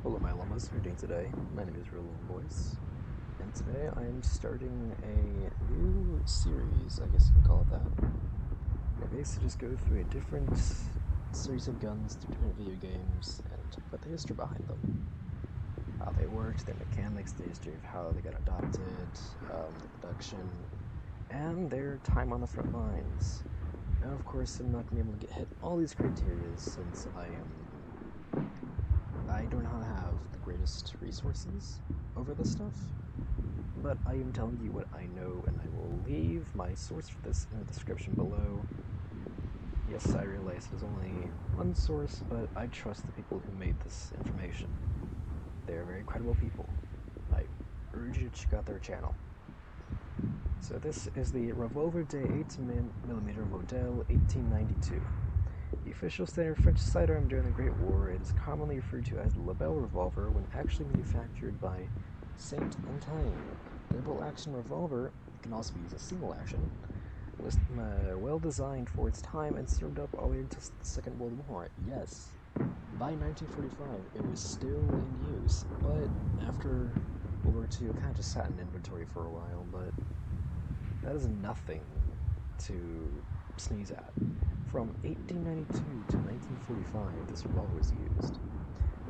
Hello my llamas, how are you doing today? My name is Revolvere, and today I am starting a new series, I guess you can call it that. I basically just go through a different series of guns through different video games and talk about the history behind them. How they worked, their mechanics, the history of how they got adopted, the production, and their time on the front lines. Now of course I'm not going to be able to hit all these criteria since I do not have the greatest resources over this stuff, but I am telling you what I know, and I will leave my source for this in the description below. Yes, I realize there's only one source, but I trust the people who made this information. They are very credible people. I urge you to check out their channel. So this is the Revolvere 8mm modele 1892. The official standard French sidearm during the Great War. It is commonly referred to as the Lebel revolver when actually manufactured by Saint Antoine. The double-action revolver can also be used as single-action. Was well designed for its time and served up all the way until the Second World War. Yes, by 1945 it was still in use, but after World War II it kind of just sat in inventory for a while, but that is nothing to sneeze at. From 1892 to 1945, this revolver was used.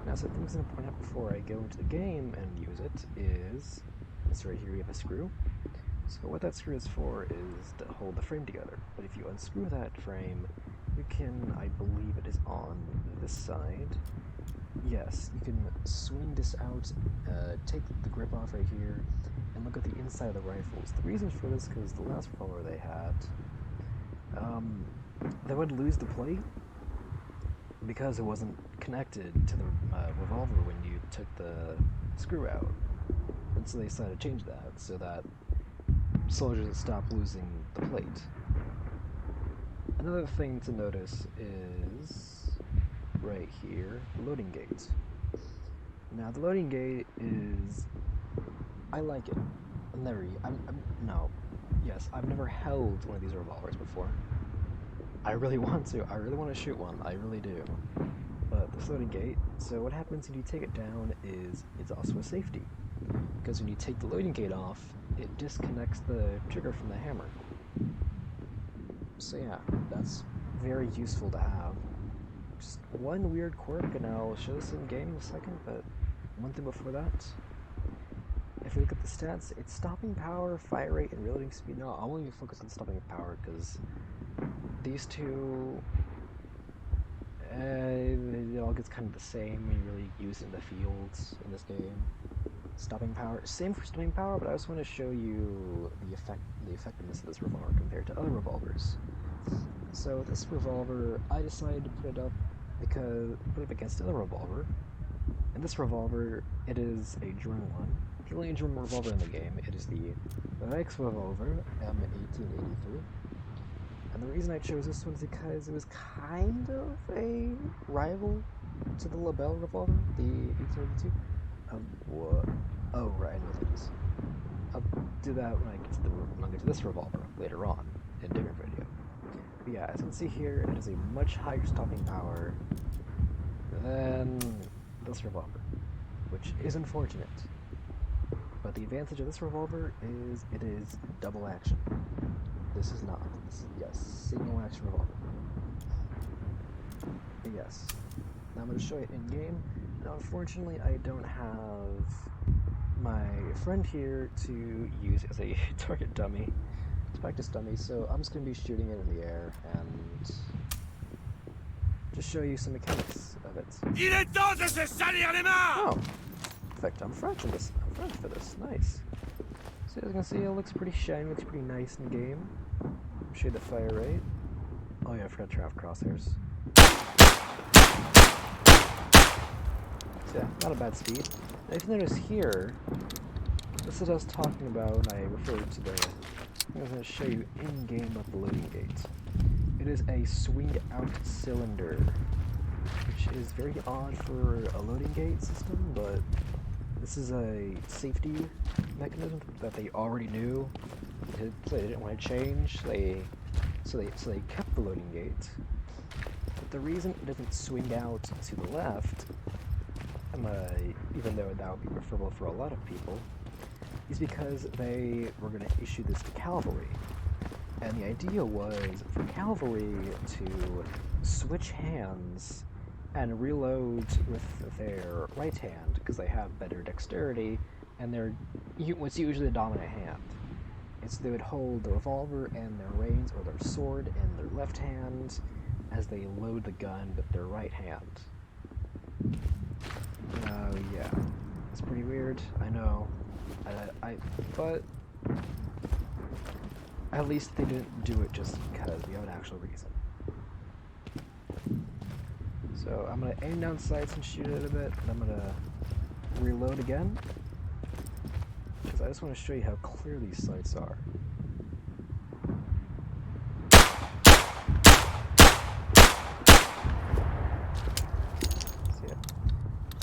Now, some things I'm going to point out before I go into the game and use it is, this right here we have a screw. So what that screw is for is to hold the frame together. But if you unscrew that frame, you can, I believe it is on this side. Yes, you can swing this out, take the grip off right here, and look at the inside of the rifles. The reason for this, because the last revolver they had, they would lose the plate because it wasn't connected to the revolver when you took the screw out. And so they decided to change that so that soldiers would stop losing the plate. Another thing to notice is right here, the loading gate. Now the loading gate is, I like it. I've never held one of these revolvers before. I really want to. I really want to shoot one. I really do. But this loading gate, so what happens when you take it down is it's also a safety. Because when you take the loading gate off, it disconnects the trigger from the hammer. So yeah, that's very useful to have. Just one weird quirk, and I'll show this in game in a second, but one thing before that, if you look at the stats, it's stopping power, fire rate, and reloading speed. No, I'm only focused on stopping power because these two, it all gets kind of the same when you really use it in the fields in this game. Stopping power, same for stopping power, but I just want to show you the effectiveness of this revolver compared to other revolvers. So this revolver, I decided to put it against another revolver. And this revolver, it is a German one. The only German revolver in the game, it is the Revolvere M1883. And the reason I chose this one is because it was kind of a rival to the Lebel revolver, the 1882. What? Oh, right, I know things. I'll do that when I get to this revolver later on in a different video. But yeah, as you can see here, it has a much higher stopping power than this revolver, which is unfortunate. But the advantage of this revolver is it is double action. This is not. This is, yes, single action revolver. But yes. Now I'm going to show you in game. Now unfortunately I don't have my friend here to use as a target dummy, to practice dummy, so I'm just going to be shooting it in the air and just show you some mechanics of it. Il est temps de se salir les mains! Oh, in fact, I'm French for this. Nice. So as you can see, it looks pretty shiny, looks pretty nice in the game. Show you the fire rate. Oh yeah, I forgot to turn off crosshairs. So yeah, not a bad speed. Now if you notice here, this is what I was talking about when I referred to I was going to show you in-game about the loading gate. It is a swing-out cylinder, which is very odd for a loading gate system, but this is a safety mechanism that they already knew. They didn't want to change. So they kept the loading gate. But the reason it doesn't swing out to the left even though that would be preferable for a lot of people, is because they were going to issue this to cavalry. And the idea was for cavalry to switch hands and reload with their right hand, because they have better dexterity, and they're what's usually the dominant hand. And so they would hold the revolver and their reins or their sword in their left hand as they load the gun with their right hand. Yeah, it's pretty weird, I know. But at least they didn't do it just because we have an actual reason. So I'm gonna aim down sights and shoot it a bit, and I'm gonna reload again, because I just want to show you how clear these sights are. So yeah.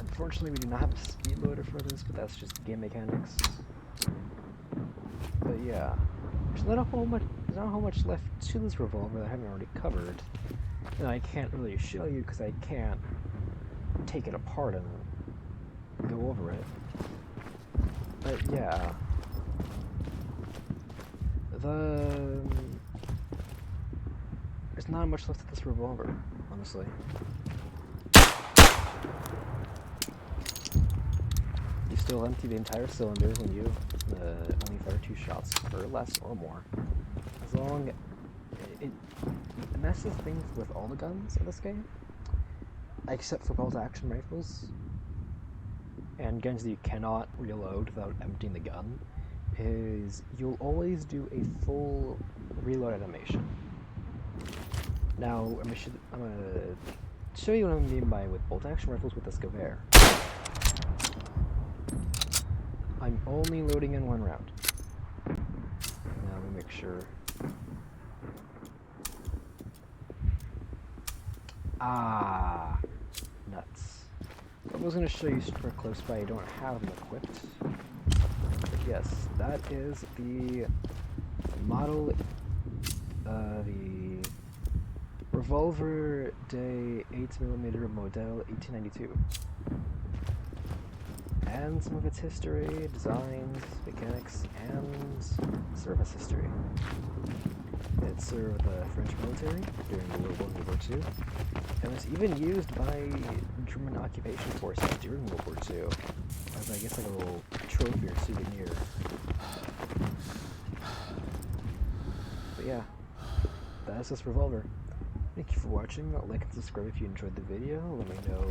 Unfortunately, we do not have a speed loader for this, but that's just game mechanics. But yeah, there's not a whole much left to this revolver that I haven't already covered. And I can't really show you because I can't take it apart and go over it. But yeah, there's not much left of this revolver, honestly. You still empty the entire cylinder when you only fire 2 shots, or less or more. As long and that's the thing with all the guns in this game, except for bolt-action rifles and guns that you cannot reload without emptying the gun, is you'll always do a full reload animation. Now, I'm gonna show you what I mean by with bolt-action rifles with this Revolvere. I'm only loading in 1 round. Now, let me make sure. Ah, nuts. I was going to show you super close by, I don't have them equipped. But yes, that is the model, the Revolvere de 8mm modele 1892. And some of its history, designs, mechanics, and service history. It served the French military during World War I and World War II, and was even used by German occupation forces during World War II, as I guess like a little trophy or souvenir. But yeah, that's this revolver. Thank you for watching. Like and subscribe if you enjoyed the video. Let me know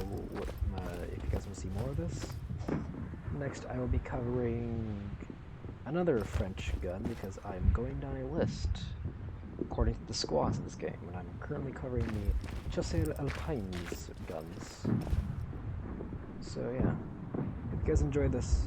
if you guys want to see more of this. Next, I will be covering another French gun because I'm going down a list according to the squads in this game, and I'm currently covering the Chasseur Alpines guns. So yeah, if you guys enjoyed this,